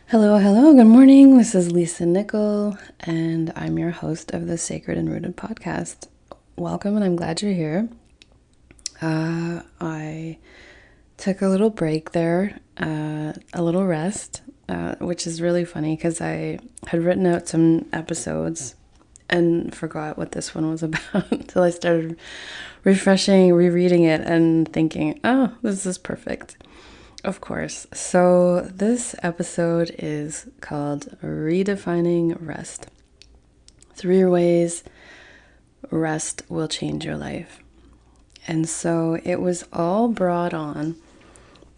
Hello, hello, good morning. This is Lisa Nickel, and I'm your host of the Sacred and Rooted podcast. Welcome, and I'm glad you're here. I took a little break there, a little rest, which is really funny because I had written out some episodes and forgot what this one was about until I started rereading it, and thinking, oh, this is perfect. Of course. So this episode is called Redefining Rest. 3 ways rest will change your life. And so it was all brought on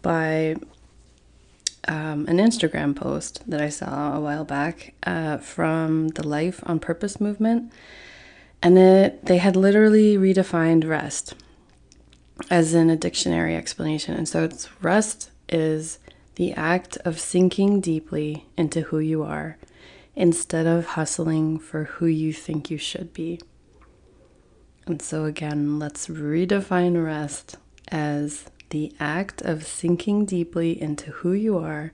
by an Instagram post that I saw a while back from the Life on Purpose movement. And they had literally redefined rest as in a dictionary explanation. And so it's rest is the act of sinking deeply into who you are instead of hustling for who you think you should be. And so again, let's redefine rest as the act of sinking deeply into who you are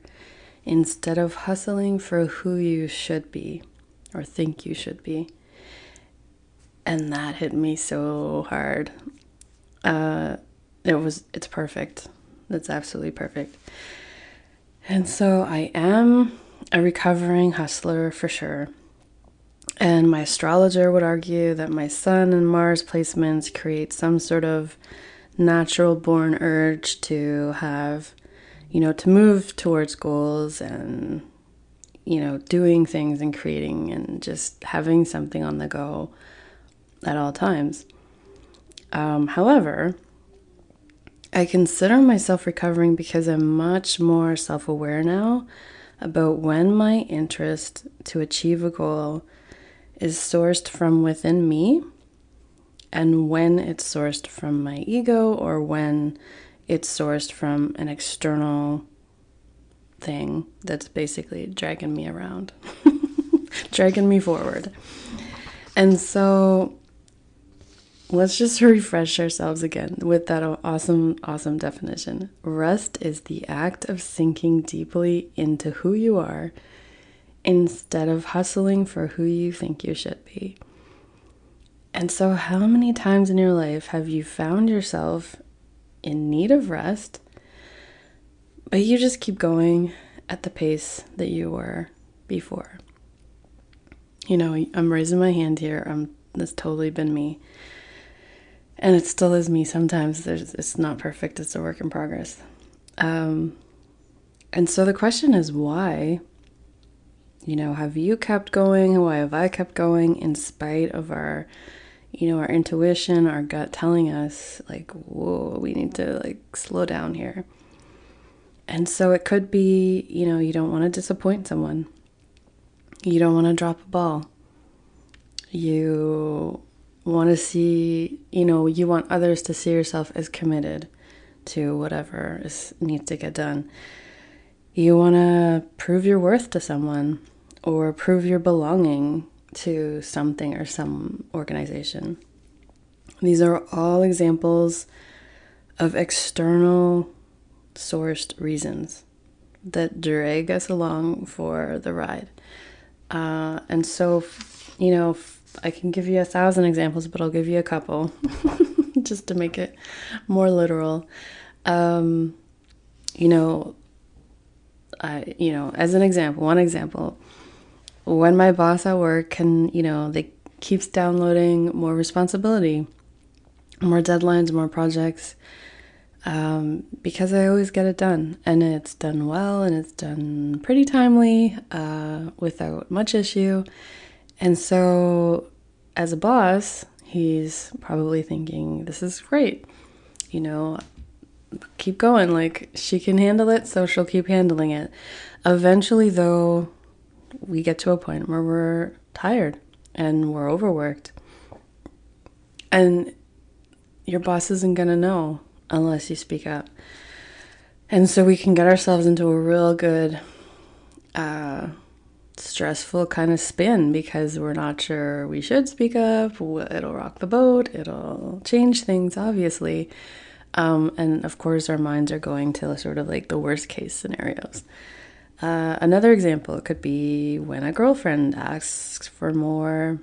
instead of hustling for who you should be or think you should be. And that hit me so hard. It's perfect. It's absolutely perfect. And so I am a recovering hustler for sure. And my astrologer would argue that my Sun and Mars placements create some sort of natural born urge to have, to move towards goals and, doing things and creating and just having something on the go at all times. However, I consider myself recovering because I'm much more self-aware now about when my interest to achieve a goal is sourced from within me and when it's sourced from my ego or when it's sourced from an external thing that's basically dragging me around, dragging me forward. And so let's just refresh ourselves again with that awesome definition. Rest is the act of sinking deeply into who you are instead of hustling for who you think you should be. And so how many times in your life have you found yourself in need of rest, but you just keep going at the pace that you were before? I'm raising my hand here. That's totally been me. And it still is me sometimes. It's not perfect. It's a work in progress. And so the question is why? Have you kept going? Why have I kept going in spite of our intuition, our gut telling us like, whoa, we need to slow down here. And so it could be, you don't want to disappoint someone. You don't want to drop a ball. You want to see, you want others to see yourself as committed to whatever needs to get done. You want to prove your worth to someone or prove your belonging to something or some organization. These are all examples of external sourced reasons that drag us along for the ride. And so, I can give you 1,000 examples, but I'll give you a couple just to make it more literal. As an example, one example, when my boss at work they keeps downloading more responsibility, more deadlines, more projects, because I always get it done and it's done well and it's done pretty timely, without much issue. And so as a boss, he's probably thinking, this is great, keep going, she can handle it, so she'll keep handling it. Eventually, though, we get to a point where we're tired and we're overworked. And your boss isn't going to know unless you speak up. And so we can get ourselves into a real good, stressful kind of spin because we're not sure we should speak up. It'll rock the boat. It'll change things, obviously. And of course, our minds are going to sort of the worst case scenarios. Another example could be when a girlfriend asks for more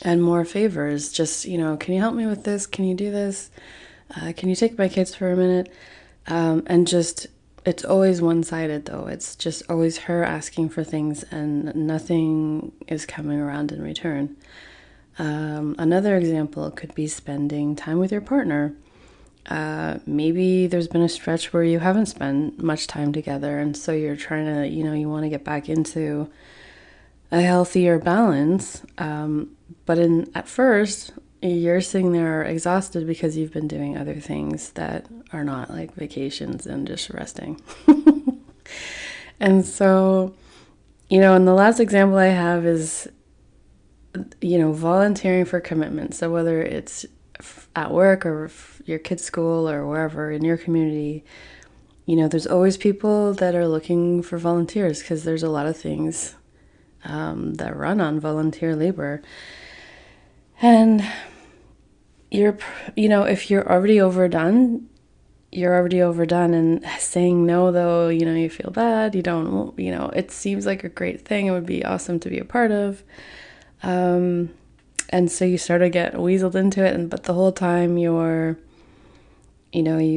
and more favors. Just, can you help me with this? Can you do this? Can you take my kids for a minute? And just, it's always one-sided though. It's just always her asking for things and nothing is coming around in return. Another example could be spending time with your partner. Maybe there's been a stretch where you haven't spent much time together, and so you're trying to, you want to get back into a healthier balance. But at first, you're sitting there exhausted because you've been doing other things that are not like vacations and just resting. And so, and the last example I have is, volunteering for commitment. So whether it's at work or your kid's school or wherever in your community, there's always people that are looking for volunteers because there's a lot of things that run on volunteer labor. And if you're already overdone, you're already overdone. And saying no, though, you feel bad. You don't, it seems like a great thing. It would be awesome to be a part of. And so you sort of get weaseled into it. But the whole time you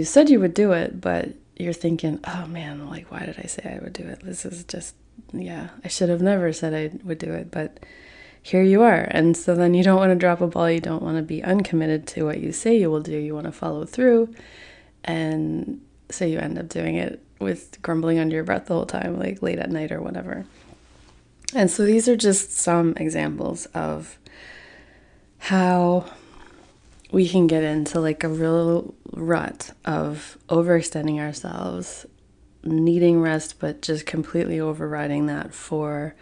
said you would do it, but you're thinking, oh man, like, why did I say I would do it? This is just, I should have never said I would do it, but here you are. And so then you don't want to drop a ball. You don't want to be uncommitted to what you say you will do. You want to follow through. And so you end up doing it with grumbling under your breath the whole time, like late at night or whatever. And so these are just some examples of how we can get into like a real rut of overextending ourselves, needing rest, but just completely overriding that for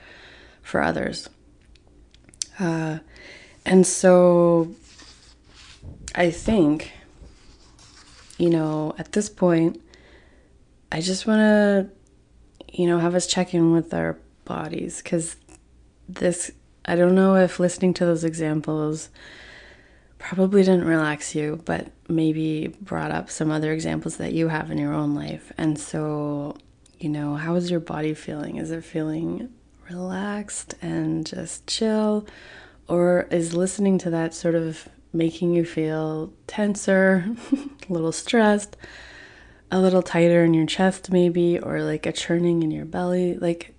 others. And so I think, at this point, I just want to, have us check in with our bodies, because I don't know if listening to those examples probably didn't relax you, but maybe brought up some other examples that you have in your own life. And so, how is your body feeling? Is it feeling relaxed and just chill? Or is listening to that sort of making you feel tenser, a little stressed, a little tighter in your chest maybe, or like a churning in your belly? Like,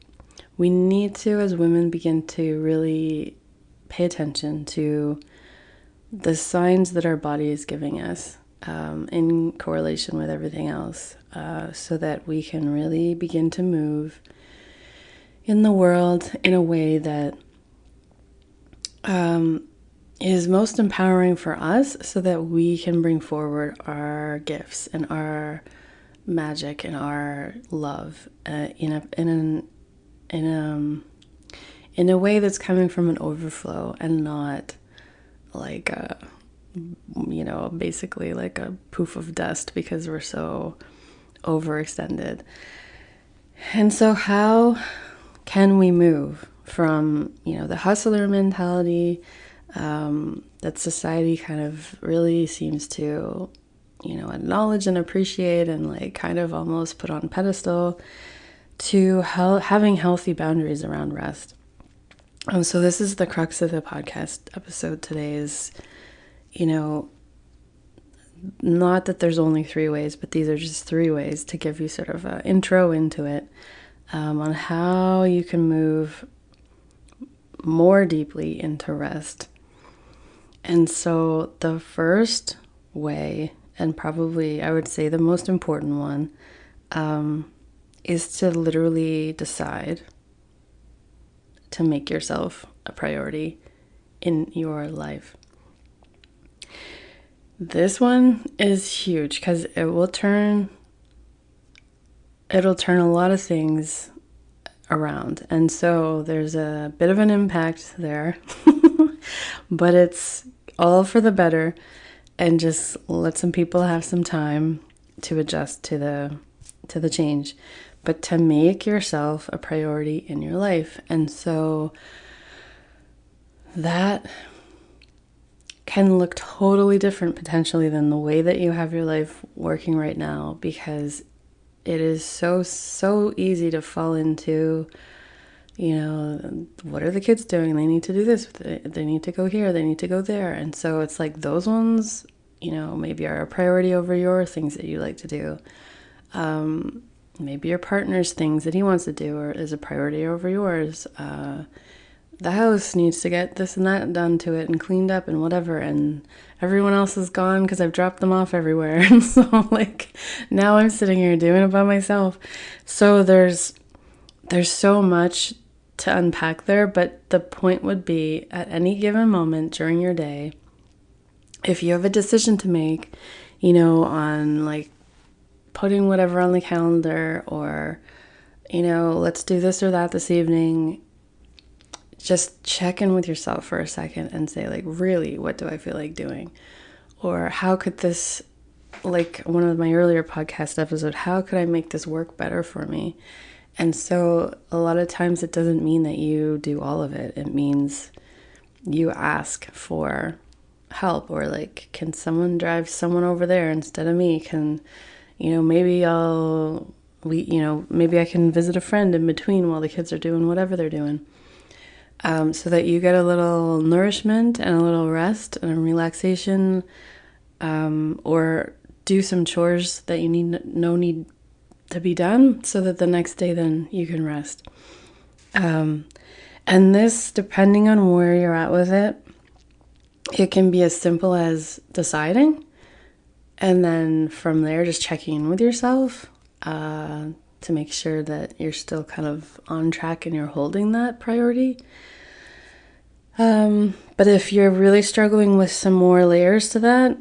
we need to, as women, begin to really pay attention to the signs that our body is giving us in correlation with everything else, so that we can really begin to move in the world in a way that is most empowering for us, so that we can bring forward our gifts and our magic and our love in a way that's coming from an overflow and not like basically like a poof of dust because we're so overextended. And so how can we move from, the hustler mentality that society kind of really seems to, acknowledge and appreciate and like kind of almost put on pedestal, to having healthy boundaries around rest. So this is the crux of the podcast episode today is, not that there's only 3 ways, but these are just 3 ways to give you sort of an intro into it, on how you can move more deeply into rest. And so the first way, and probably I would say the most important one, is to literally decide to make yourself a priority in your life. This one is huge because it'll turn a lot of things around. And so there's a bit of an impact there, but it's all for the better, and just let some people have some time to adjust to the change, but to make yourself a priority in your life. And so that can look totally different potentially than the way that you have your life working right now, because it is so easy to fall into, what are the kids doing? They need to do this. They need to go here. They need to go there. And so it's like those ones, maybe are a priority over your things that you like to do. Maybe your partner's things that he wants to do or is a priority over yours. The house needs to get this and that done to it and cleaned up and whatever, and everyone else is gone because I've dropped them off everywhere. And so like now I'm sitting here doing it by myself. So there's so much to unpack there, but the point would be at any given moment during your day, if you have a decision to make, on like putting whatever on the calendar, or let's do this or that this evening, just check in with yourself for a second and say, like, really, what do I feel like doing? Or how could this, like one of my earlier podcast episodes, how could I make this work better for me? And so a lot of times it doesn't mean that you do all of it. It means you ask for help, or like, can someone drive someone over there instead of me? Maybe maybe I can visit a friend in between while the kids are doing whatever they're doing. So that you get a little nourishment and a little rest and a relaxation, or do some chores that you need to be done, so that the next day then you can rest. And this, depending on where you're at with it, it can be as simple as deciding, and then from there just checking in with yourself to make sure that you're still kind of on track and you're holding that priority. But if you're really struggling with some more layers to that,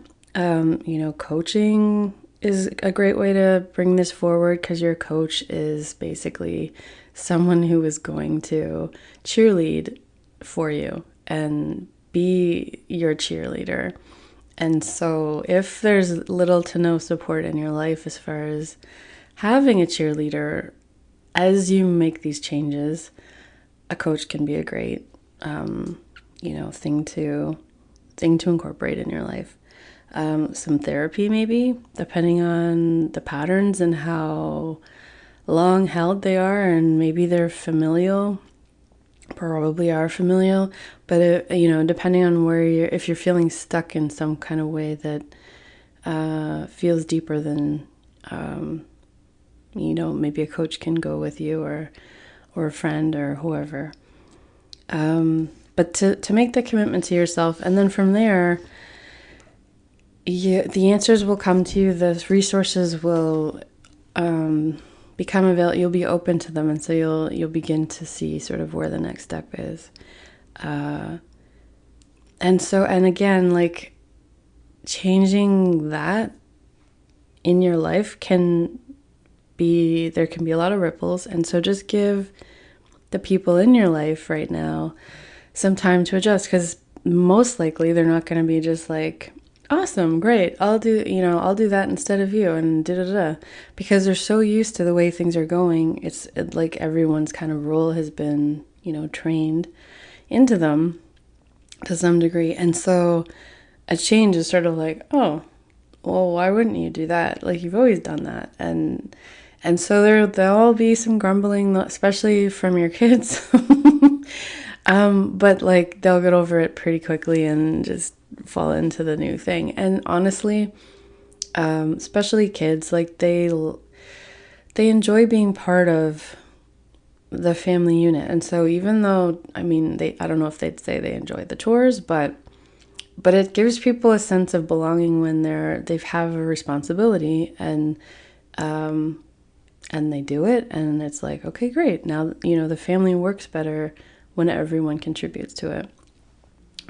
coaching is a great way to bring this forward, because your coach is basically someone who is going to cheerlead for you and be your cheerleader. And so if there's little to no support in your life as far as having a cheerleader as you make these changes, a coach can be a great thing to incorporate in your life. Some therapy, maybe, depending on the patterns and how long held they are, and maybe they're familial, probably are familial, but depending on if you're feeling stuck in some kind of way that feels deeper than maybe a coach can go with you, or a friend or whoever. But to make the commitment to yourself, and then from there, the answers will come to you. The resources will become available. You'll be open to them, and so you'll begin to see sort of where the next step is. And again, like, changing that in your life there can be a lot of ripples, and so just give the people in your life right now some time to adjust, because most likely they're not going to be just like, awesome, great, I'll do that instead of you, and because they're so used to the way things are going. It's like everyone's kind of role has been, trained into them to some degree. And so a change is sort of like, oh, well, why wouldn't you do that? Like, you've always done that. And so there'll be some grumbling, especially from your kids. But like, they'll get over it pretty quickly and just fall into the new thing. And honestly, especially kids, like, they enjoy being part of the family unit. And so even though, I don't know if they'd say they enjoy the chores, but it gives people a sense of belonging when they have a responsibility, and they do it, and it's like, okay, great. Now, the family works better when everyone contributes to it.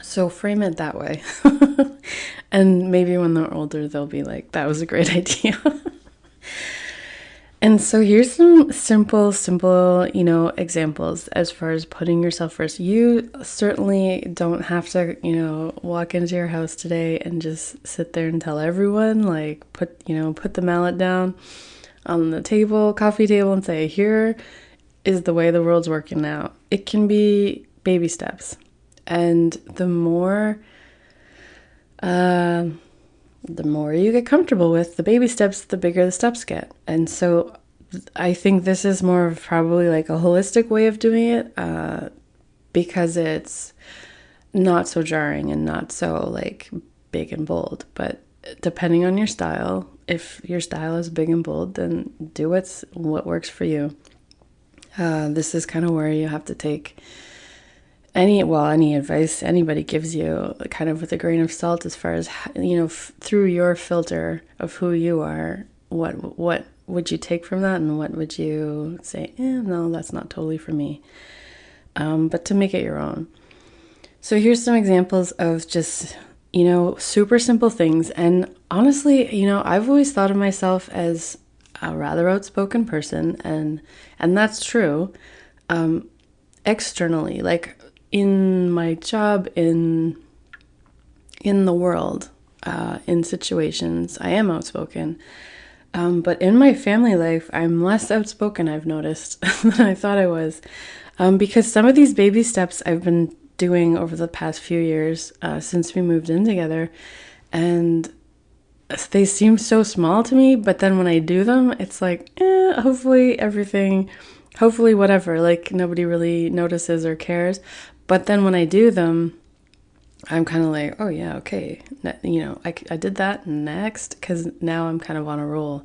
So frame it that way. And maybe when they're older, they'll be like, that was a great idea. And so here's some simple, examples as far as putting yourself first. You certainly don't have to, walk into your house today and just sit there and tell everyone, like, put the mallet down on the coffee table, and say, here is the way the world's working now. It can be baby steps. And the more you get comfortable with the baby steps, the bigger the steps get. And so I think this is more of probably like a holistic way of doing it, because it's not so jarring and not so like big and bold. But depending on your style, if your style is big and bold, then do what works for you. This is kind of where you have to take any advice anybody gives you kind of with a grain of salt, as far as, through your filter of who you are. What would you take from that, and what would you say, no, that's not totally for me, but to make it your own. So here's some examples of just, super simple things. And honestly, I've always thought of myself as a rather outspoken person, and that's true. Externally, like in my job, in the world, in situations, I am outspoken. But in my family life, I'm less outspoken, I've noticed, than I thought I was. Because some of these baby steps I've been doing over the past few years, since we moved in together, and they seem so small to me, but then when I do them, it's like, hopefully whatever, like nobody really notices or cares. But then when I do them, I'm kind of like, oh yeah, okay, I did that next, because now I'm kind of on a roll.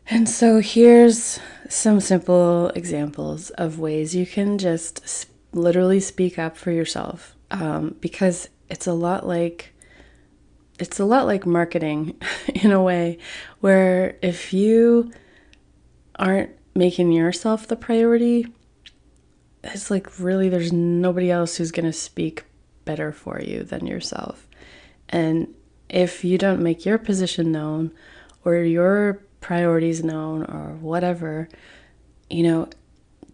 And so here's some simple examples of ways you can just literally speak up for yourself, because it's a lot like marketing in a way, where if you aren't making yourself the priority, it's like really there's nobody else who's going to speak better for you than yourself. And if you don't make your position known, or your priorities known, or whatever,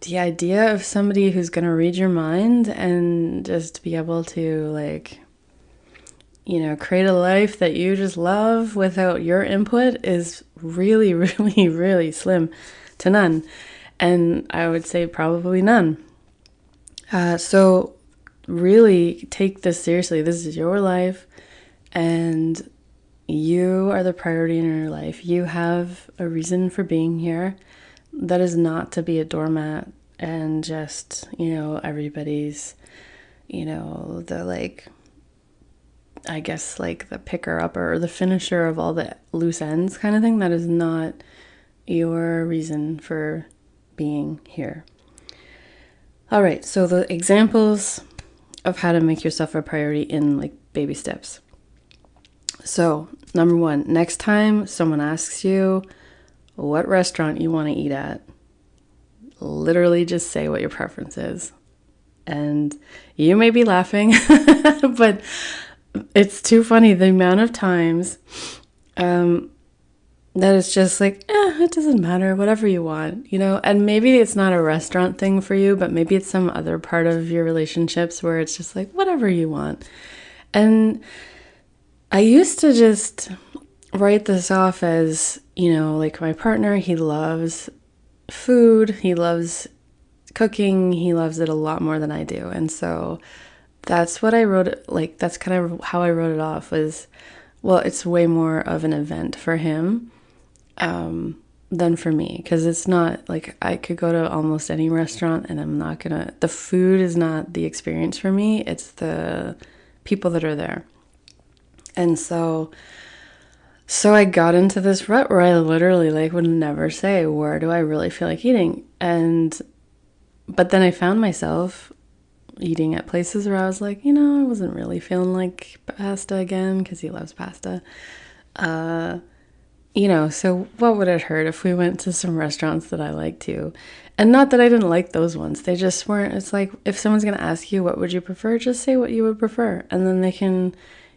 the idea of somebody who's going to read your mind and just be able to, like, create a life that you just love without your input is really, really, really slim to none. And I would say probably none. So really take this seriously. This is your life, and you are the priority in your life. You have a reason for being here. That is not to be a doormat and just, everybody's, the like, I guess like the picker upper or the finisher of all the loose ends kind of thing. That is not your reason for being here. All right, so the examples of how to make yourself a priority in like baby steps. So, number one, next time someone asks you what restaurant you want to eat at, literally just say what your preference is. And you may be laughing, but it's too funny the amount of times that it's just like, it doesn't matter, whatever you want, and maybe it's not a restaurant thing for you, but maybe it's some other part of your relationships where it's just like, whatever you want. And I used to just write this off as, like my partner, he loves food, he loves cooking, he loves it a lot more than I do. And so that's what I wrote, like, that's kind of how I wrote it off was, well, it's way more of an event for him than for me, because it's not like I could go to almost any restaurant and the food is not the experience for me, it's the people that are there. And so I got into this rut where I literally like would never say, where do I really feel like eating? But then I found myself eating at places where I was like, I wasn't really feeling like pasta again, because he loves pasta. So what would it hurt if we went to some restaurants that I like too? And not that I didn't like those ones. They just weren't. It's like, if someone's going to ask you, what would you prefer? Just say what you would prefer. And then they can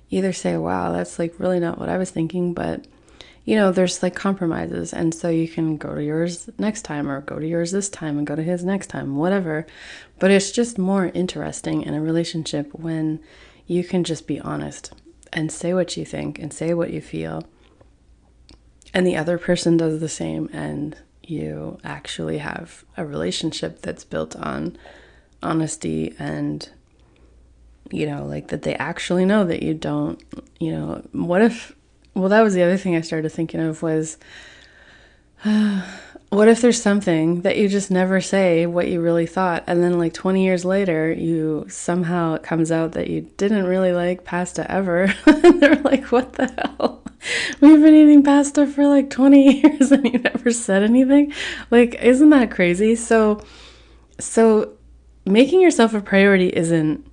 either say, wow, that's like really not what I was thinking. But, there's like compromises. And so you can go to yours next time, or go to yours this time and go to his next time, whatever. But it's just more interesting in a relationship when you can just be honest and say what you think and say what you feel. And the other person does the same, and you actually have a relationship that's built on honesty and, like that they actually know that you don't, what if, well, that was the other thing I started thinking of was, what if there's something that you just never say what you really thought, and then like 20 years later, you somehow it comes out that you didn't really like pasta ever, and they're like, "What the hell? We've been eating pasta for like 20 years, and you never said anything." Like, isn't that crazy? So making yourself a priority isn't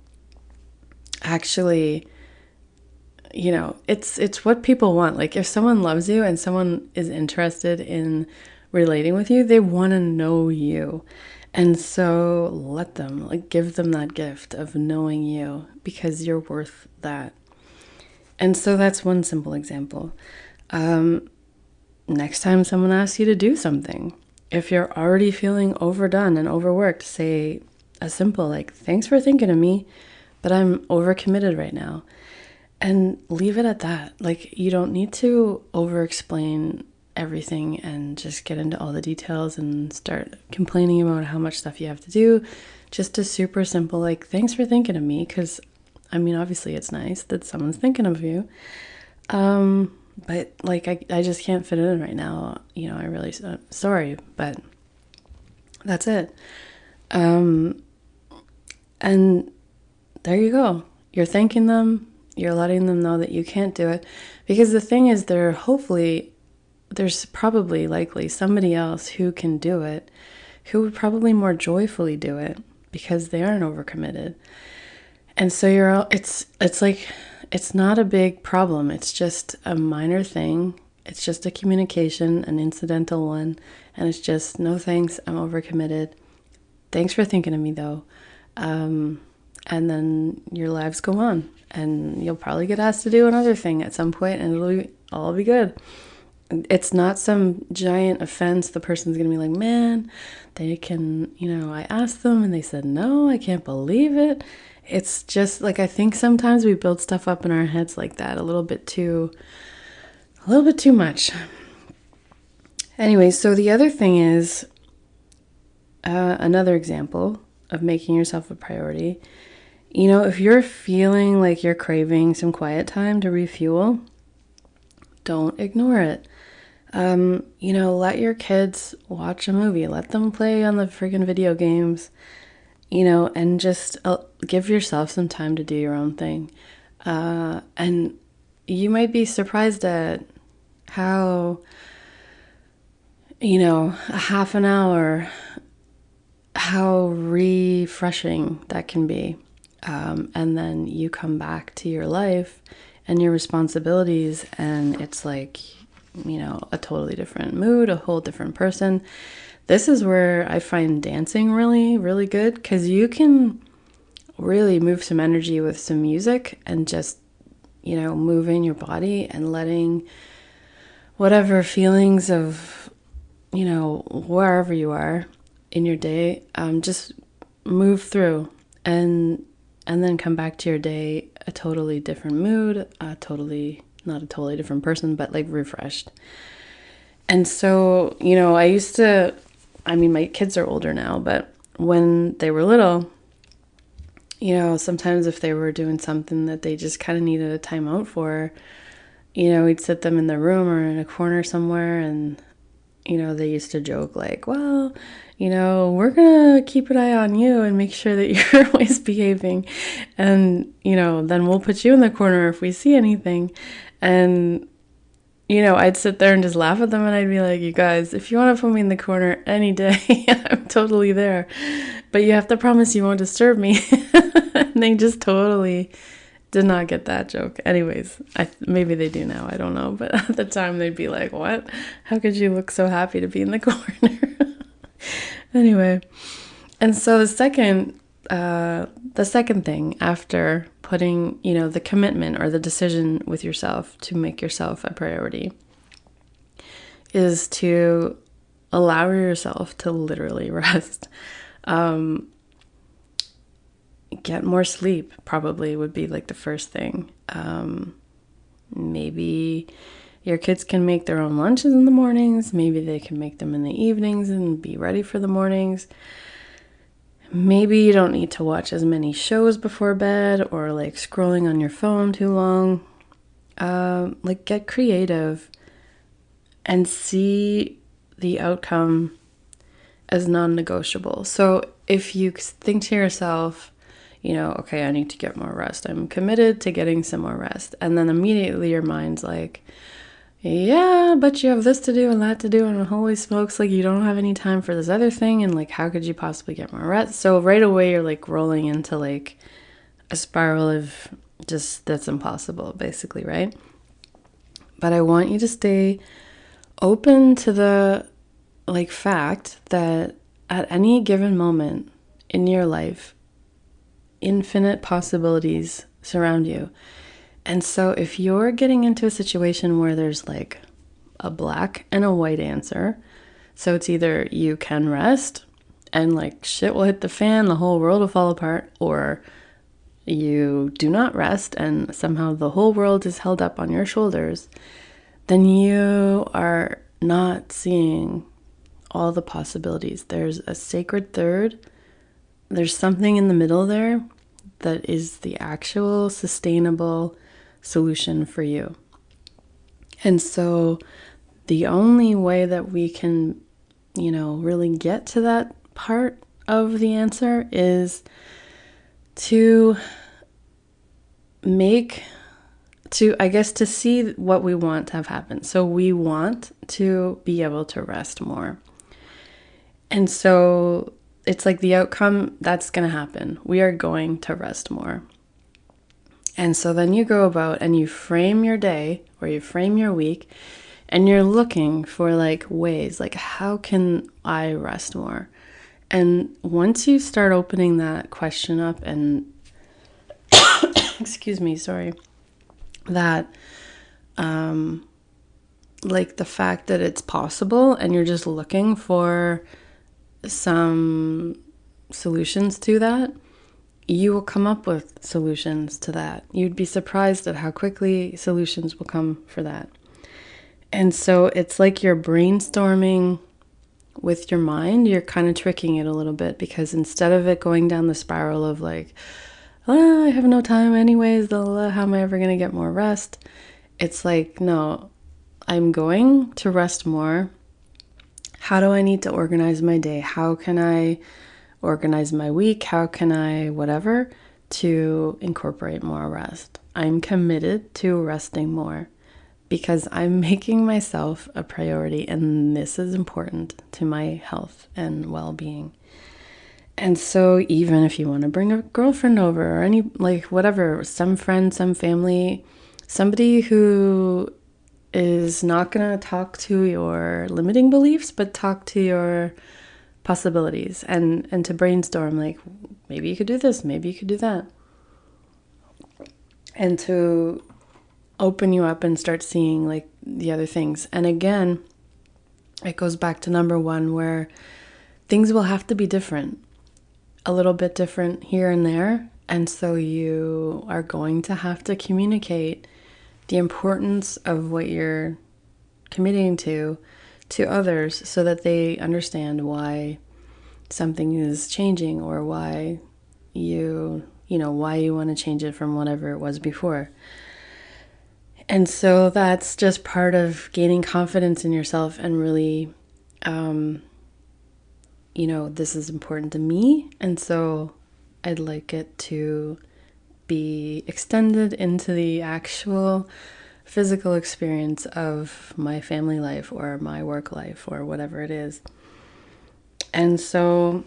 actually, it's what people want. Like, if someone loves you and someone is interested in relating with you, they want to know you. And so let them, like, give them that gift of knowing you, because you're worth that. And so that's one simple example. Next time someone asks you to do something, if you're already feeling overdone and overworked, say a simple, like, "Thanks for thinking of me, but I'm overcommitted right now." And leave it at that. Like, you don't need to over explain everything and just get into all the details and start complaining about how much stuff you have to do. Just a super simple, like, "Thanks for thinking of me," because I mean, obviously it's nice that someone's thinking of you. But like, I just can't fit it in right now. I really, sorry, but that's it. And there you go. You're thanking them. You're letting them know that you can't do it. Because the thing is, there's probably likely somebody else who can do it, who would probably more joyfully do it because they aren't overcommitted. And so it's like, it's not a big problem. It's just a minor thing. It's just a communication, an incidental one. And it's just, "No thanks, I'm overcommitted. Thanks for thinking of me though." And then your lives go on, and you'll probably get asked to do another thing at some point, and it'll all be good. It's not some giant offense. The person's gonna be like, "Man, they can, I asked them and they said no, I can't believe it." It's just like, I think sometimes we build stuff up in our heads like that a little bit too much. Anyway, so the other thing is, another example of making yourself a priority. If you're feeling like you're craving some quiet time to refuel, don't ignore it. Let your kids watch a movie. Let them play on the friggin' video games, and just give yourself some time to do your own thing. And you might be surprised at how, a half an hour, how refreshing that can be. And then you come back to your life and your responsibilities, and it's like, a totally different mood, a whole different person. This is where I find dancing really, really good, because you can really move some energy with some music and just, moving your body and letting whatever feelings of, wherever you are in your day, just move through, and then come back to your day a totally different mood, not a totally different person, but like refreshed. And so, my kids are older now, but when they were little, sometimes if they were doing something that they just kind of needed a timeout for, we'd sit them in the room or in a corner somewhere, and they used to joke like, "Well, we're gonna keep an eye on you and make sure that you're always behaving. And, then we'll put you in the corner if we see anything." And, I'd sit there and just laugh at them, and I'd be like, "You guys, if you want to put me in the corner any day, I'm totally there. But you have to promise you won't disturb me." And they just totally did not get that joke. Anyways, maybe they do now, I don't know. But at the time, they'd be like, "What? How could you look so happy to be in the corner?" Anyway, and so the second thing after putting, the commitment or the decision with yourself to make yourself a priority is to allow yourself to literally rest. Get more sleep probably would be like the first thing. Maybe your kids can make their own lunches in the mornings. Maybe they can make them in the evenings and be ready for the mornings. Maybe you don't need to watch as many shows before bed or like scrolling on your phone too long. Like, get creative and see the outcome as non-negotiable. So if you think to yourself, okay, I need to get more rest. I'm committed to getting some more rest. And then immediately your mind's like, yeah, but you have this to do and that to do, and holy smokes, like you don't have any time for this other thing, and like how could you possibly get more rest? So right away you're like rolling into like a spiral of just that's impossible, basically, right? But I want you to stay open to the like fact that at any given moment in your life, infinite possibilities surround you. And so if you're getting into a situation where there's like a black and a white answer, so it's either you can rest and like shit will hit the fan, the whole world will fall apart, or you do not rest and somehow the whole world is held up on your shoulders, then you are not seeing all the possibilities. There's a sacred third. There's something in the middle there that is the actual sustainable solution for you. And so the only way that we can, really get to that part of the answer is to to see what we want to have happen. So we want to be able to rest more. And so it's like the outcome that's going to happen. We are going to rest more. And so then you go about and you frame your day or you frame your week and you're looking for like ways, like how can I rest more? And once you start opening that question up and excuse me, sorry, that like the fact that it's possible and you're just looking for some solutions to that, you will come up with solutions to that. You'd be surprised at how quickly solutions will come for that. And so it's like you're brainstorming with your mind. You're kind of tricking it a little bit, because instead of it going down the spiral of like, oh, I have no time anyways, how am I ever going to get more rest? It's like, no, I'm going to rest more. How do I need to organize my day? How can I organize my week? How can I whatever to incorporate more rest? I'm committed to resting more because I'm making myself a priority, and this is important to my health and well-being. And so even if you want to bring a girlfriend over or any, like whatever, some friend, some family, somebody who is not going to talk to your limiting beliefs, but talk to your possibilities and to brainstorm, like maybe you could do this, maybe you could do that. And to open you up and start seeing like the other things. And again, it goes back to number one, where things will have to be different, a little bit different here and there. And so you are going to have to communicate the importance of what you're committing to others so that they understand why something is changing, or why why you want to change it from whatever it was before. And so that's just part of gaining confidence in yourself and really, this is important to me. And so I'd like it to be extended into the actual physical experience of my family life or my work life or whatever it is. And so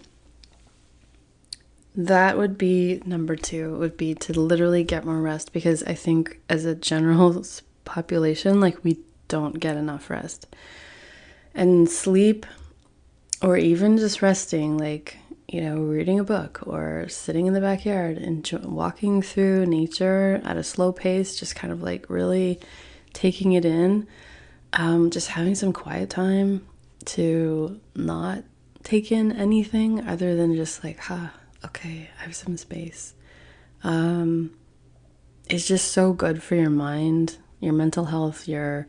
that would be number two, would be to literally get more rest, because I think as a general population, like we don't get enough rest. And sleep, or even just resting, like, reading a book or sitting in the backyard and walking through nature at a slow pace, just kind of like really taking it in, just having some quiet time to not take in anything other than just like, okay, I have some space. It's just so good for your mind, your mental health, your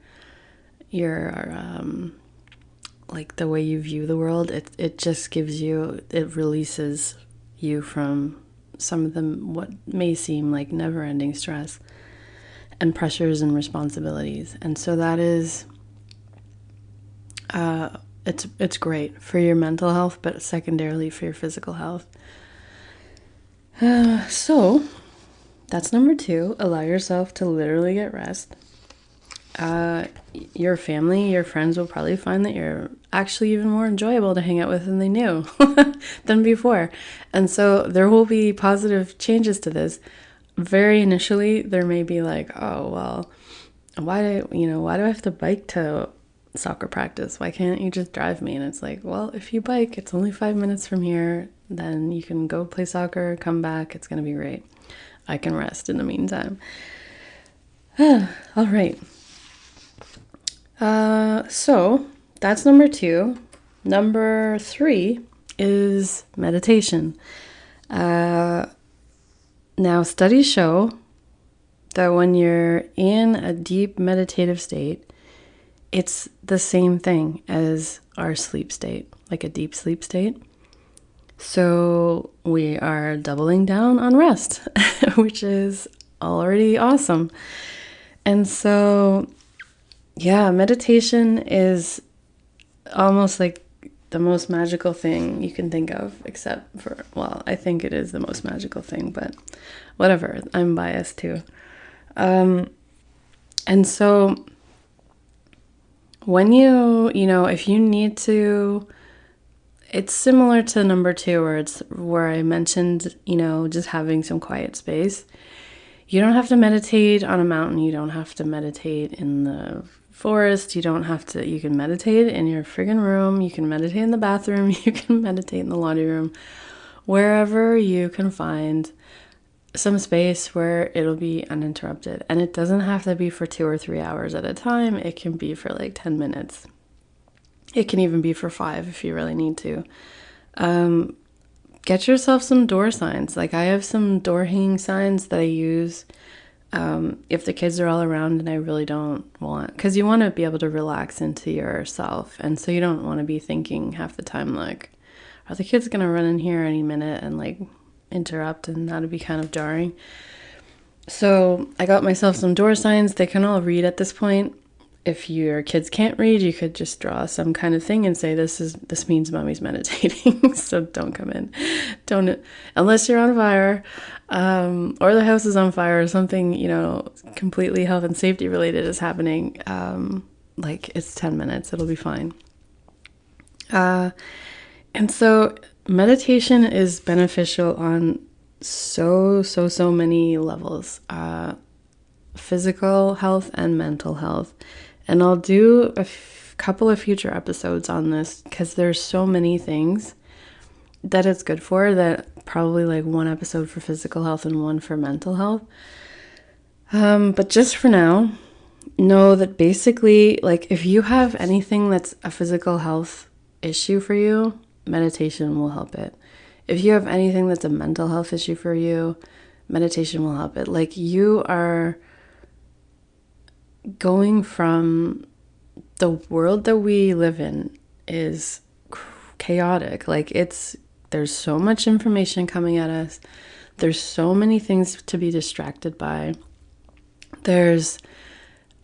like the way you view the world. It just gives you, it releases you from some of them what may seem like never-ending stress and pressures and responsibilities. And so that is It's great for your mental health, but secondarily for your physical health. So that's number 2. Allow yourself to literally get rest. Your family, your friends will probably find that you're actually even more enjoyable to hang out with than they knew than before. And so there will be positive changes to this. Very initially, there may be like, oh, well, why do I have to bike to soccer practice? Why can't you just drive me? And it's like, well, if you bike, it's only 5 minutes from here. Then you can go play soccer, come back. It's going to be great. I can rest in the meantime. All right. So that's number 2. Number 3 is meditation. Now, studies show that when you're in a deep meditative state, it's the same thing as our sleep state, like a deep sleep state. So we are doubling down on rest, which is already awesome. And so, yeah, meditation is almost like the most magical thing you can think of, except for, well, I think it is the most magical thing, but whatever, I'm biased too. And so when if you need to, it's similar to number 2 where I mentioned, just having some quiet space. You don't have to meditate on a mountain. You don't have to meditate in the forest. You can meditate in your friggin' room. You can meditate in the bathroom. You can meditate in the laundry room. Wherever you can find some space where it'll be uninterrupted. And it doesn't have to be for 2 or 3 hours at a time. It can be for like 10 minutes. It can even be for 5 if you really need to. Get yourself some door signs. Like I have some door hanging signs that I use if the kids are all around and I really don't want, because you want to be able to relax into yourself. And so you don't want to be thinking half the time like, are the kids going to run in here any minute and like interrupt, and that'd be kind of jarring. So I got myself some door signs. They can all read at this point. If your kids can't read, you could just draw some kind of thing and say, this means mommy's meditating. So don't come in. Don't, unless you're on fire, or the house is on fire or something, completely health and safety related is happening. Like it's 10 minutes, it'll be fine. And so meditation is beneficial on so many levels, physical health and mental health. And I'll do a couple of future episodes on this because there's so many things that it's good for, that probably like one episode for physical health and one for mental health. But just for now, know that basically, like if you have anything that's a physical health issue for you, meditation will help it. If you have anything that's a mental health issue for you, meditation will help it. Like you are going from, the world that we live in is chaotic. Like there's so much information coming at us. There's so many things to be distracted by. There's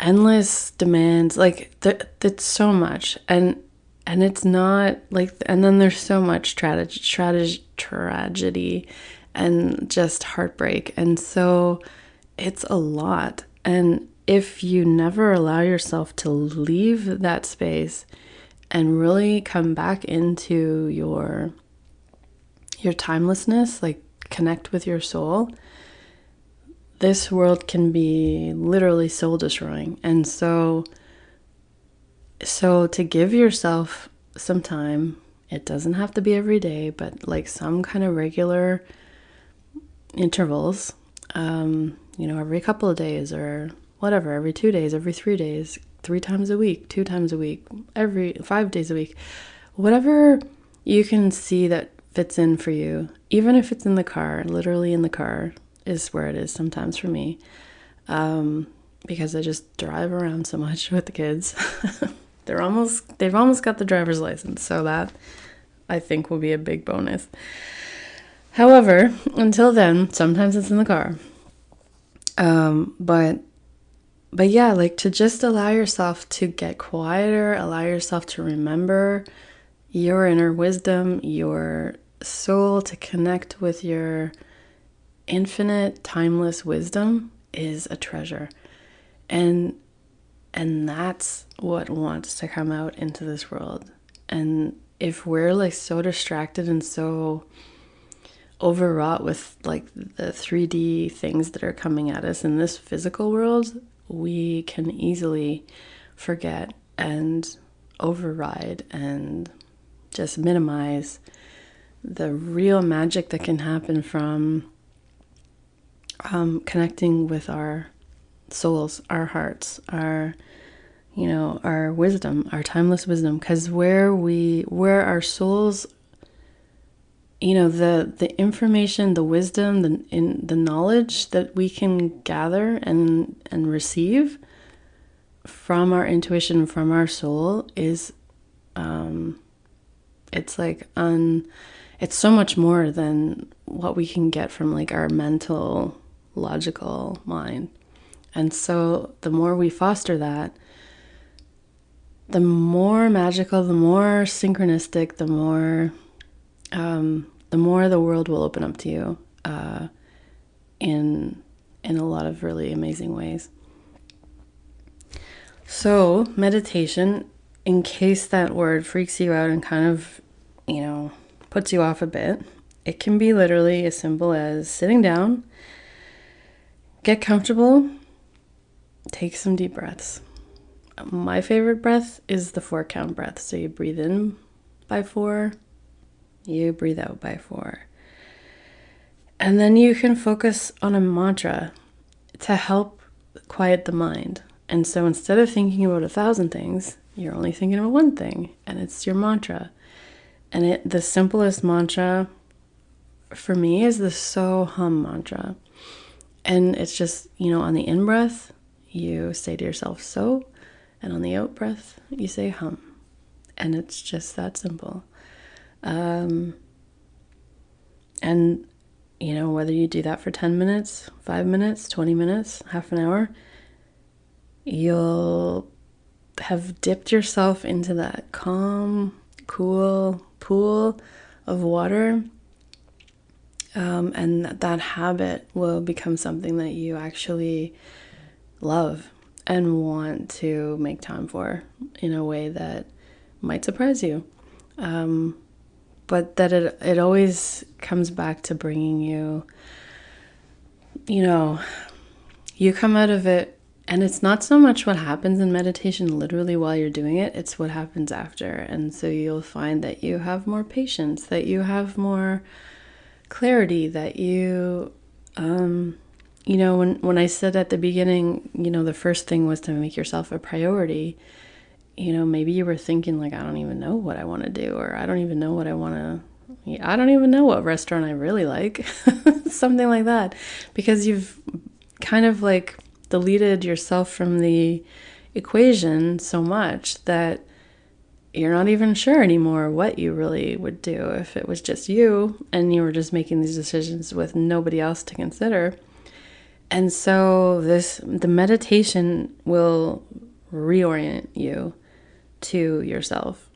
endless demands. Like that's so much. And it's not like, and then there's so much tragedy and just heartbreak. And so it's a lot. And if you never allow yourself to leave that space and really come back into your timelessness, like connect with your soul, this world can be literally soul destroying. And so to give yourself some time, it doesn't have to be every day, but like some kind of regular intervals, every couple of days or whatever, every 2 days, every 3 days, 3 times a week, 2 times a week, every 5 days a week, whatever you can see that fits in for you, even if it's in the car, literally in the car is where it is sometimes for me, because I just drive around so much with the kids. They've almost got the driver's license, so that I think will be a big bonus. However, until then, sometimes it's in the car. But but yeah, like to just allow yourself to get quieter, allow yourself to remember your inner wisdom, your soul, to connect with your infinite, timeless wisdom is a treasure. And that's what wants to come out into this world. And if we're like so distracted and so overwrought with like the 3D things that are coming at us in this physical world, we can easily forget and override and just minimize the real magic that can happen from connecting with our souls, our hearts, our our wisdom, our timeless wisdom. Because where our souls, the information, the wisdom, the knowledge that we can gather and receive from our intuition, from our soul, is it's like it's so much more than what we can get from like our mental, logical mind. And so the more we foster that, the more magical, the more synchronistic, the more the world will open up to you in a lot of really amazing ways. So meditation, in case that word freaks you out and kind of, puts you off a bit, it can be literally as simple as sitting down, get comfortable, take some deep breaths. My favorite breath is the 4-count breath. So you breathe in by 4, you breathe out by 4. And then you can focus on a mantra to help quiet the mind. And so instead of thinking about 1,000 things, you're only thinking about one thing, and it's your mantra. And the simplest mantra for me is the So Hum mantra. And it's just, on the in-breath, you say to yourself, so, and on the out-breath, you say hum. And it's just that simple. And, whether you do that for 10 minutes, 5 minutes, 20 minutes, half an hour, you'll have dipped yourself into that calm, cool pool of water. And that habit will become something that you actually love and want to make time for in a way that might surprise you. But that it always comes back to bringing you, you come out of it, and it's not so much what happens in meditation literally while you're doing it, it's what happens after. And so you'll find that you have more patience, that you have more clarity, that you, when I said at the beginning, the first thing was to make yourself a priority, maybe you were thinking like, I don't even know what I want to do, or I don't even know what restaurant I really like, something like that, because you've kind of like deleted yourself from the equation so much that you're not even sure anymore what you really would do if it was just you and you were just making these decisions with nobody else to consider. And so the meditation will reorient you to yourself.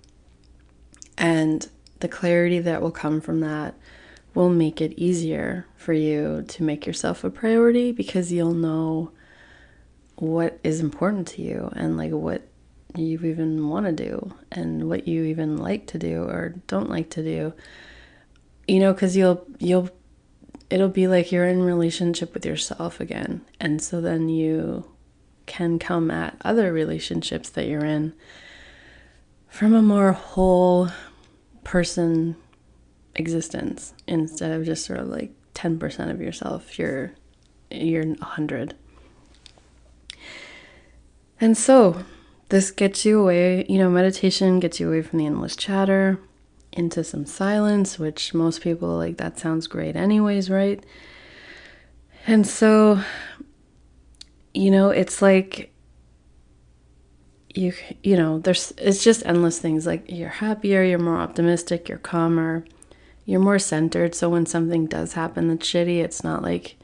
And the clarity that will come from that will make it easier for you to make yourself a priority, because you'll know what is important to you and like what you even want to do and what you even like to do or don't like to do, because it'll be like you're in relationship with yourself again. And so then you can come at other relationships that you're in from a more whole person existence, instead of just sort of like 10% of yourself. You're 100. And so this gets you away, meditation gets you away from the endless chatter into some silence, which most people like, that sounds great anyways, right? And so, it's like, it's just endless things. Like you're happier, you're more optimistic, you're calmer, you're more centered. So when something does happen that's shitty, it's not like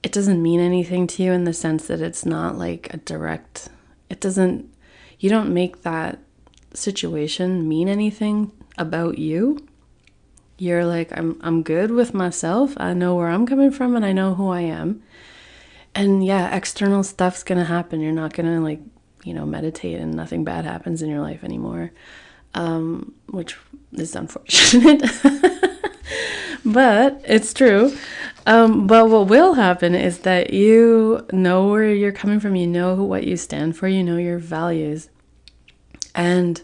it doesn't mean anything to you in the sense that it's not like a direct, you don't make that situation mean anything about you. You're like, I'm good with myself. I know where I'm coming from and I know who I am. And yeah, external stuff's gonna happen. You're not gonna like, meditate and nothing bad happens in your life anymore. Which is unfortunate. But it's true. But what will happen is that you know where you're coming from, you know what you stand for, you know your values. And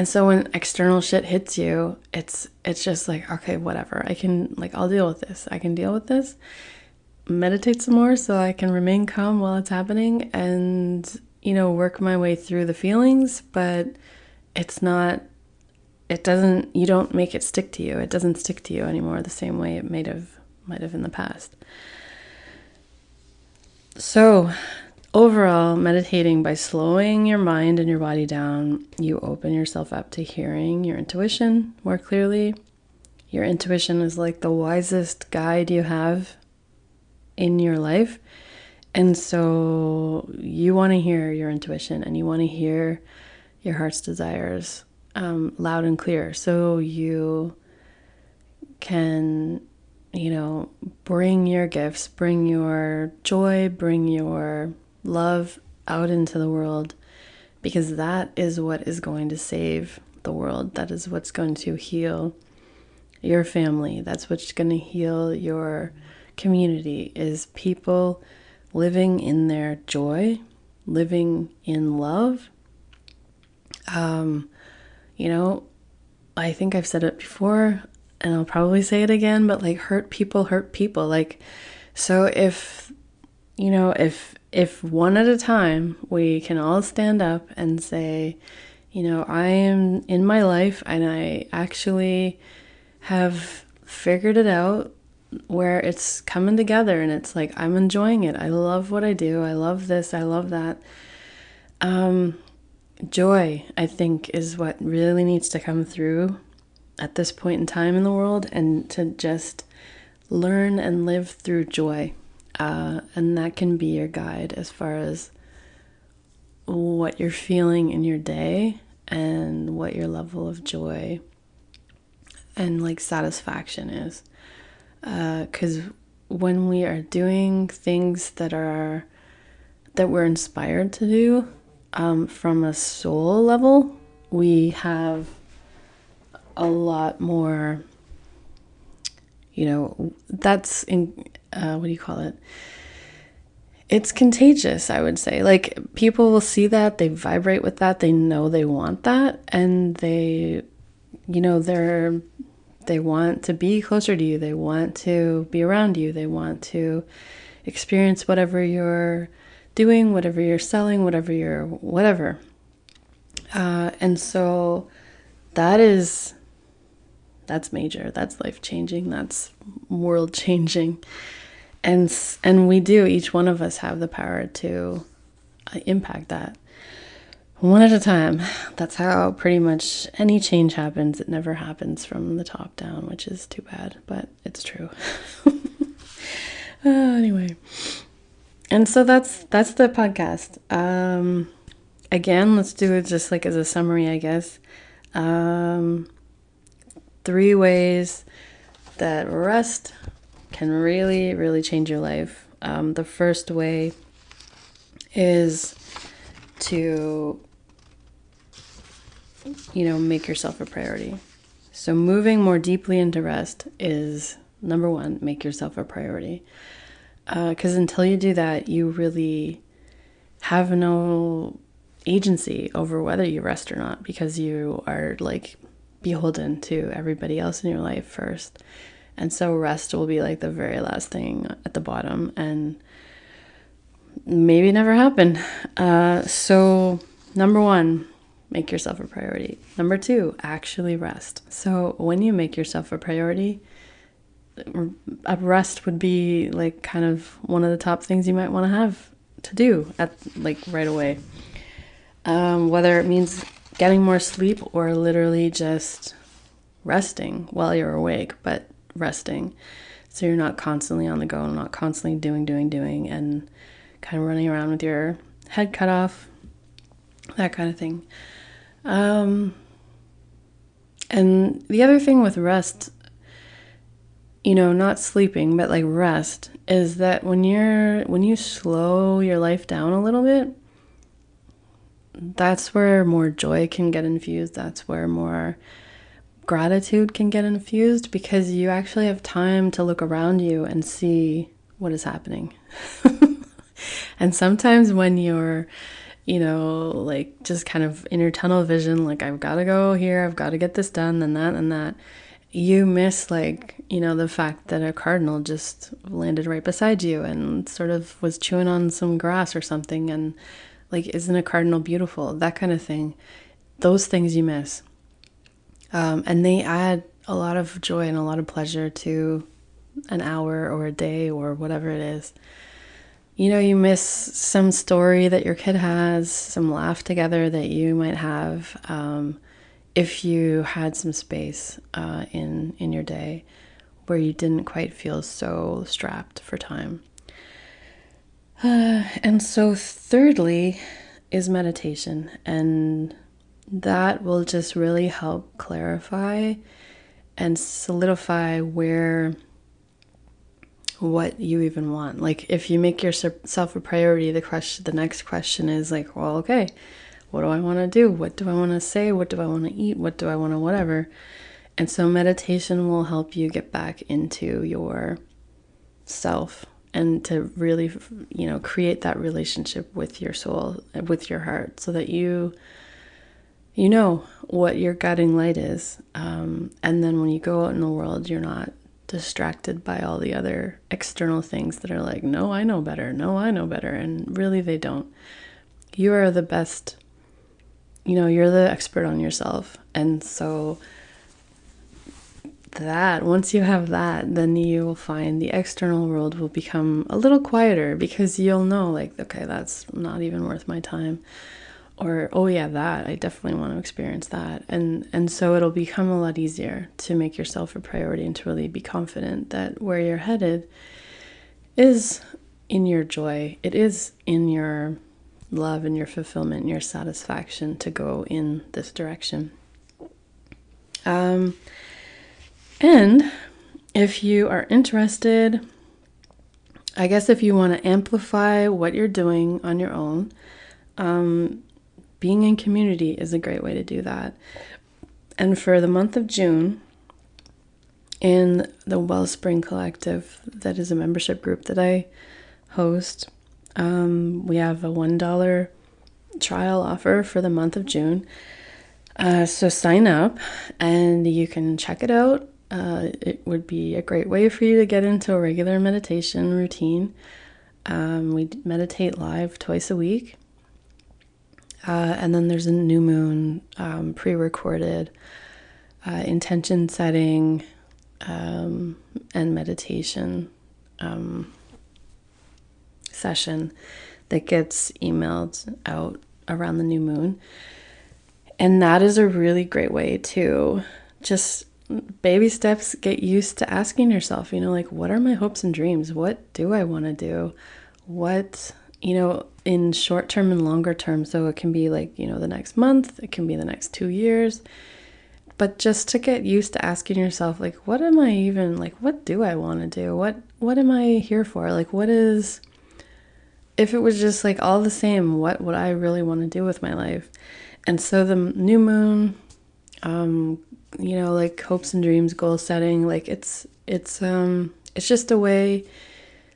so when external shit hits you, it's just like, okay, whatever. I'll deal with this. I can deal with this. Meditate some more so I can remain calm while it's happening and, work my way through the feelings, but you don't make it stick to you. It doesn't stick to you anymore the same way it might have in the past. So overall, meditating, by slowing your mind and your body down, you open yourself up to hearing your intuition more clearly. Your intuition is like the wisest guide you have in your life. And so you want to hear your intuition and you want to hear your heart's desires loud and clear. So you can, bring your gifts, bring your joy, bring your love out into the world, because that is what is going to save the world. That is what's going to heal your family. That's what's going to heal your community, is people living in their joy, living in love. I think I've said it before and I'll probably say it again, but like, hurt people hurt people. Like, so if one at a time we can all stand up and say, I am in my life and I actually have figured it out where it's coming together and it's like, I'm enjoying it. I love what I do. I love this. I love that. Joy, I think, is what really needs to come through at this point in time in the world, and to just learn and live through joy. And that can be your guide as far as what you're feeling in your day and what your level of joy and like satisfaction is. Because when we are doing things that we're inspired to do, from a soul level, we have a lot more, that's in, what do you call it? It's contagious, I would say. Like, people will see that, they vibrate with that, they know they want that, and they want to be closer to you, they want to be around you, they want to experience whatever you're doing, whatever you're selling, whatever. And so that's major, that's life-changing, that's world-changing. And we do, each one of us have the power to impact that one at a time. That's how pretty much any change happens. It never happens from the top down, which is too bad, but it's true. Anyway, and so that's the podcast. Again, let's do it just like as a summary, I guess. 3 ways that rest can really, really change your life. The first way is to, make yourself a priority. So moving more deeply into rest is number 1, make yourself a priority. Because until you do that, you really have no agency over whether you rest or not, because you are like beholden to everybody else in your life first. And so rest will be like the very last thing at the bottom and maybe never happen. So number 1, make yourself a priority. Number 2, actually rest. So when you make yourself a priority, a rest would be like kind of one of the top things you might want to have to do at like right away. Whether it means getting more sleep or literally just resting while you're awake, but resting. So you're not constantly on the go, not constantly doing, and kind of running around with your head cut off, that kind of thing. And the other thing with rest, not sleeping, but like rest, is that when you slow your life down a little bit, that's where more joy can get infused. That's where more gratitude can get infused, because you actually have time to look around you and see what is happening. And sometimes when you're, like just kind of in your tunnel vision, like I've got to go here, I've got to get this done, and that, you miss like, the fact that a cardinal just landed right beside you and sort of was chewing on some grass or something, and like, isn't a cardinal beautiful? That kind of thing. Those things you miss. And they add a lot of joy and a lot of pleasure to an hour or a day or whatever it is. You miss some story that your kid has, some laugh together that you might have, if you had some space in your day where you didn't quite feel so strapped for time. And so thirdly is meditation, and that will just really help clarify and solidify what you even want. Like, if you make yourself a priority, the next question is like, well, okay, what do I want to do? What do I want to say? What do I want to eat? What do I want to whatever? And so meditation will help you get back into your self and to really, create that relationship with your soul, with your heart, so that you know what your guiding light is. And then when you go out in the world, you're not distracted by all the other external things that are like, no, I know better. No, I know better. And really they don't. You are the best, you're the expert on yourself. And so once you have that, then you will find the external world will become a little quieter, because you'll know like, okay, that's not even worth my time. Or, oh yeah, that, I definitely want to experience that. And so it'll become a lot easier to make yourself a priority and to really be confident that where you're headed is in your joy. It is in your love and your fulfillment and your satisfaction to go in this direction. And if you are interested, I guess if you want to amplify what you're doing on your own, being in community is a great way to do that. And for the month of June, in the Wellspring Collective, that is a membership group that I host, we have a $1 trial offer for the month of June. So sign up and you can check it out. It would be a great way for you to get into a regular meditation routine. We meditate live twice a week. And then there's a new moon pre-recorded intention setting and meditation session that gets emailed out around the new moon. And that is a really great way to just baby steps get used to asking yourself, like, what are my hopes and dreams? What do I want to do? What, in short term and longer term. So it can be like, the next month, it can be the next 2 years. But just to get used to asking yourself, like, what am I even, like, what do I want to do? What am I here for? Like, if it was just like all the same, what would I really want to do with my life? And so the new moon, like hopes and dreams, goal setting, like it's just a way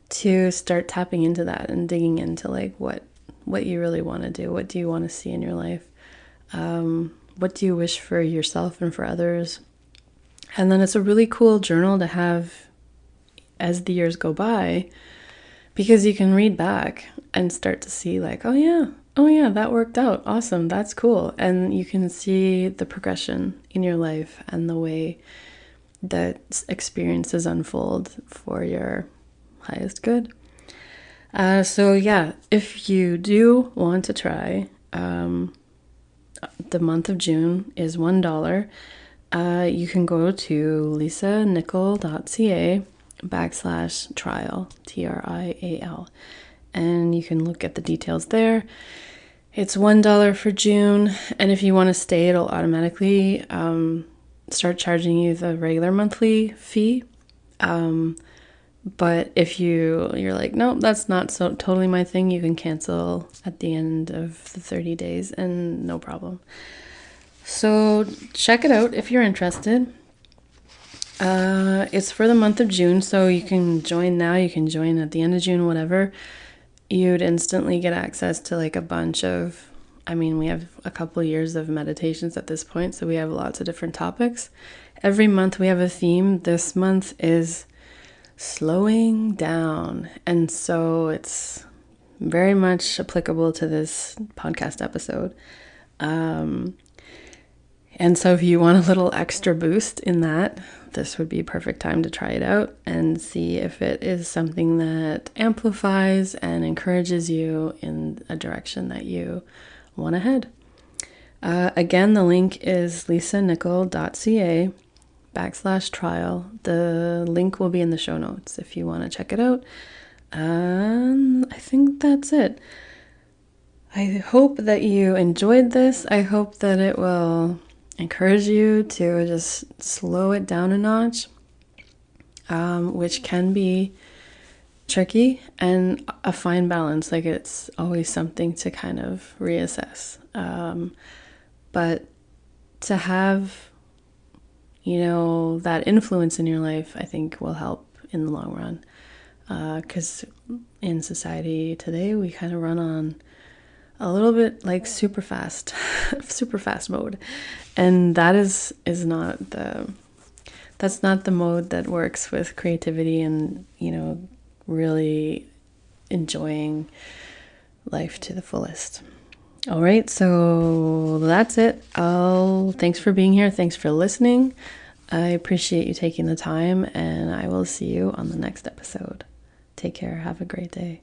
to start tapping into that and digging into like what you really want to do. What do you want to see in your life? What do you wish for yourself and for others? And then it's a really cool journal to have as the years go by, because you can read back and start to see like, oh yeah, that worked out. Awesome. That's cool. And you can see the progression in your life and the way that experiences unfold for your highest good. So yeah, if you do want to try, the month of June is $1. You can go to lisanichol.ca /trial, TRIAL. And you can look at the details there. It's $1 for June. And if you want to stay, it'll automatically start charging you the regular monthly fee. But if you're like, nope, that's not so totally my thing, you can cancel at the end of the 30 days and no problem. So check it out if you're interested. It's for the month of June, so you can join now, you can join at the end of June, whatever. You'd instantly get access to like a bunch of, we have a couple of years of meditations at this point, so we have lots of different topics. Every month we have a theme. This month is slowing down, and so it's very much applicable to this podcast episode. And so if you want a little extra boost in that, this would be a perfect time to try it out and see if it is something that amplifies and encourages you in a direction that you want to head. Again, the link is lisanichol.ca /trial. The link will be in the show notes if you want to check it out. I think that's it. I hope that you enjoyed this. I hope that it will encourage you to just slow it down a notch, which can be tricky and a fine balance. Like, it's always something to kind of reassess. But to have, that influence in your life, I think will help in the long run. Because in society today, we kind of run on a little bit like super fast mode, and that is not that's not the mode that works with creativity and really enjoying life to the fullest. All right, so that's it. Thanks for being here. Thanks for listening. I appreciate you taking the time, and I will see you on the next episode. Take care. Have a great day.